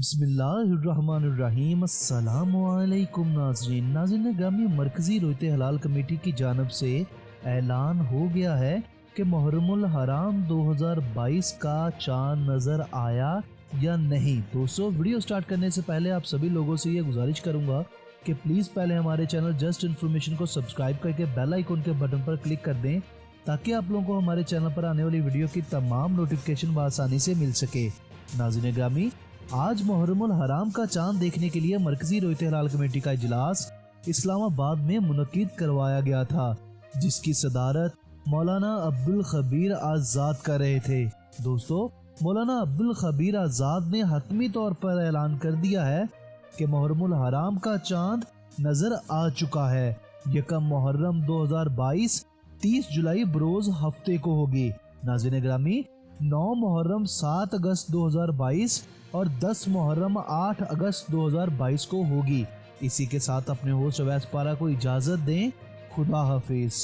बिस्मिल्लाहिर्रहमानिर्रहीम। अस्सलामुअलैकुम नाज़रीन ग्रामी, मरकज़ी रोयते हलाल कमेटी की जानब से ऐलान हो गया है कि मुहर्रमुल हराम 2022 का चाँद नज़र आया या नहीं। दोस्तों, वीडियो स्टार्ट करने से पहले आप सभी लोगों से ये गुजारिश करूंगा कि प्लीज़ पहले हमारे चैनल जस्ट इन्फॉर्मेशन को सब्सक्राइब करके बेल आइकन के बटन पर क्लिक कर दें, ताकि आप लोगों को हमारे चैनल पर आने वाली वीडियो की तमाम नोटिफिकेशन आसानी से मिल सके। नाज़रीन ग्रामी, आज मुहर्रमुल हराम का चांद देखने के लिए मरकजी रोयते हलाल कमेटी का इजलास इस्लामाबाद में मुनक्किद करवाया गया था, जिसकी सदारत मौलाना अब्दुल खबीर आज़ाद कर रहे थे। दोस्तों, मौलाना अब्दुल खबीर आज़ाद ने हतमी तौर पर ऐलान कर दिया है कि मुहर्रमुल हराम का चांद नजर आ चुका है। यकम मुहर्रम 2022 30 जुलाई बरोज हफ्ते को होगी। नाज़रीन ग्रामी, 9 मुहर्रम 7 अगस्त 2022 और 10 मुहर्रम 8 अगस्त 2022 को होगी। इसी के साथ अपने होस्ट अवैस पारा को इजाजत दें। खुदा हाफिज।